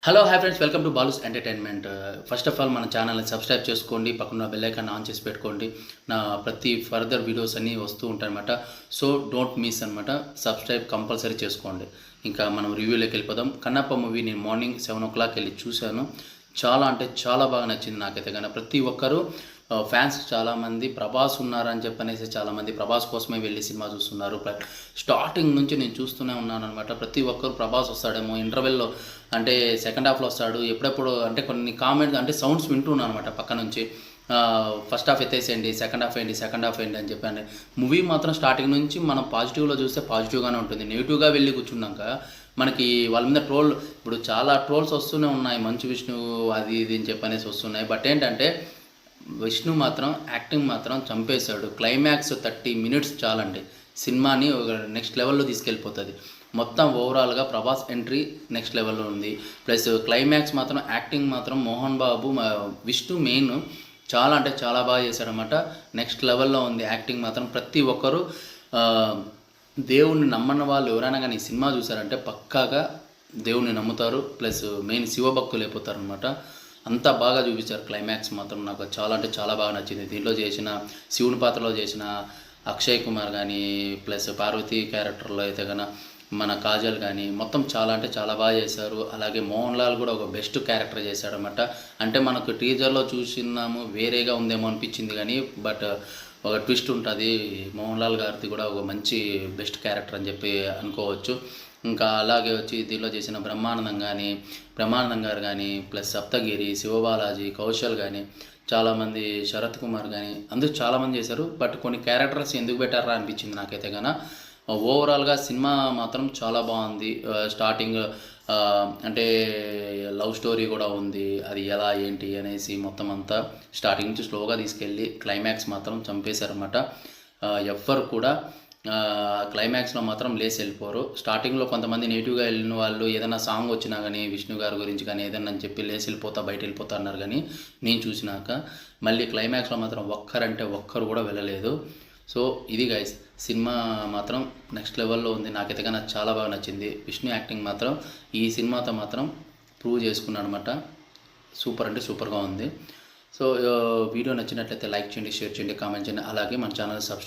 Hello hi friends, welcome to Balu's entertainment. First of all మన ఛానల్ని subscribe చేసుకోండి, పక్కన బెల్ ఐకాన్ ఆన్ చేసి పెట్టుకోండి. నా ప్రతి ఫర్దర్ వీడియోస్ అన్నీ వస్తూ ఉంటాయన్నమాట. సో డోంట్ మిస్ అనమాట, సబ్స్క్రైబ్ కంపల్సరీ చేసుకోండి. ఇంకా మనం రివ్యూలోకి వెళ్ళిపోదాం. కన్నప్ప మూవీ నేను మార్నింగ్ 7 o'clock వెళ్ళి చూశాను. చాలా అంటే చాలా బాగా నచ్చింది నాకైతే. కానీ ప్రతి ఒక్కరూ ఫ్యాన్స్ చాలామంది ప్రభాస్ ఉన్నారని చెప్పనేసి చాలామంది ప్రభాస్ కోసమే వెళ్ళి సినిమా చూస్తున్నారు. స్టార్టింగ్ నుంచి నేను చూస్తూనే ఉన్నాను అనమాట. ప్రతి ఒక్కరు ప్రభాస్ వస్తాడేమో ఇంటర్వెల్లో, అంటే సెకండ్ హాఫ్లో వస్తాడు ఎప్పుడెప్పుడు అంటే కొన్ని కామెంట్స్ అంటే సౌండ్స్ వింటున్నాను అనమాట పక్క నుంచి. ఫస్ట్ హాఫ్ ఎత్తేసేయండి, సెకండ్ హాఫ్ ఏంటి అని చెప్పండి. మూవీ మాత్రం స్టార్టింగ్ నుంచి మనం పాజిటివ్లో చూస్తే పాజిటివ్గానే ఉంటుంది. నెగిటివ్గా వెళ్ళి కూర్చున్నాక మనకి వాళ్ళ మీద ఇప్పుడు చాలా ట్రోల్స్ వస్తూనే ఉన్నాయి, మంచు విష్ణు అది ఇది అని చెప్పనేసి వస్తున్నాయి. బట్ ఏంటంటే విష్ణు మాత్రం యాక్టింగ్ మాత్రం చంపేశాడు. క్లైమాక్స్ 30 minutes చాలండి, సినిమాని ఒక నెక్స్ట్ లెవెల్లో తీసుకెళ్ళిపోతుంది. మొత్తం ఓవరాల్గా ప్రభాస్ ఎంట్రీ నెక్స్ట్ లెవెల్లో ఉంది. ప్లస్ క్లైమాక్స్ మాత్రం యాక్టింగ్ మాత్రం మోహన్ బాబు విష్ణు మెయిన్ చాలా అంటే చాలా బాగా చేశాడనమాట. నెక్స్ట్ లెవెల్లో ఉంది యాక్టింగ్ మాత్రం. ప్రతి ఒక్కరూ దేవుణ్ణి నమ్మని వాళ్ళు ఎవరైనా కానీ సినిమా చూసారంటే పక్కాగా దేవుణ్ణి నమ్ముతారు. ప్లస్ మెయిన్ శివభక్తులు అయిపోతారు అనమాట. అంతా బాగా చూపించారు. క్లైమాక్స్ మాత్రం నాకు చాలా అంటే చాలా బాగా నచ్చింది. దీంట్లో చేసిన శివుని పాత్రలో చేసిన అక్షయ్ కుమార్ కానీ, ప్లస్ పార్వతి క్యారెక్టర్లో అయితే కన్నా మన కాజల్ కానీ మొత్తం చాలా అంటే చాలా బాగా చేశారు. అలాగే మోహన్ లాల్ కూడా ఒక బెస్ట్ క్యారెక్టర్ చేశాడనమాట. అంటే మనకు టీజర్లో చూసినాము వేరేగా ఉందేమో అనిపించింది కానీ, బట్ ఒక ట్విస్ట్ ఉంటుంది. మోహన్ లాల్ గారిది కూడా ఒక మంచి బెస్ట్ క్యారెక్టర్ అని చెప్పి అనుకోవచ్చు. ఇంకా అలాగే వచ్చి దీనిలో చేసిన బ్రహ్మానందం గారు కానీ, ప్లస్ సప్తగిరి, శివబాలాజీ, కౌశల్ కానీ, చాలామంది శరత్ కుమార్ కానీ అందరూ చాలామంది చేశారు. బట్ కొన్ని క్యారెక్టర్స్ ఎందుకు పెట్టారా అనిపించింది నాకైతే కన్నా. ఓవరాల్గా సినిమా మాత్రం చాలా బాగుంది. స్టార్టింగ్ అంటే లవ్ స్టోరీ కూడా ఉంది, అది ఎలా ఏంటి అనేసి మొత్తం అంతా స్టార్టింగ్ నుంచి స్లోగా తీసుకెళ్ళి క్లైమాక్స్ మాత్రం చంపేశారన్నమాట. ఎవ్వరు కూడా క్లైమాక్స్లో మాత్రం లేసి వెళ్ళిపోరు. స్టార్టింగ్లో కొంతమంది నెగిటివ్గా వెళ్ళిన వాళ్ళు ఏదైనా సాంగ్ వచ్చినా కానీ విష్ణు గారి గురించి కానీ ఏదైనా అని చెప్పి లేసి బయట వెళ్ళిపోతా అన్నారు. కానీ నేను చూసినాక మళ్ళీ క్లైమాక్స్లో మాత్రం ఒక్కరంటే ఒక్కరు కూడా వెళ్ళలేదు. సో ఇది గైస్, సినిమా మాత్రం నెక్స్ట్ లెవెల్లో ఉంది. నాకైతే కానీ చాలా బాగా నచ్చింది. విష్ణు యాక్టింగ్ మాత్రం ఈ సినిమాతో మాత్రం ప్రూవ్ చేసుకున్నాడు అనమాట. సూపర్ అంటే సూపర్గా ఉంది. సో వీడియో నచ్చినట్లయితే లైక్ చేయండి, షేర్ చేయండి, కామెంట్ చేయండి. అలాగే మన ఛానల్ సబ్స్క్రైబ్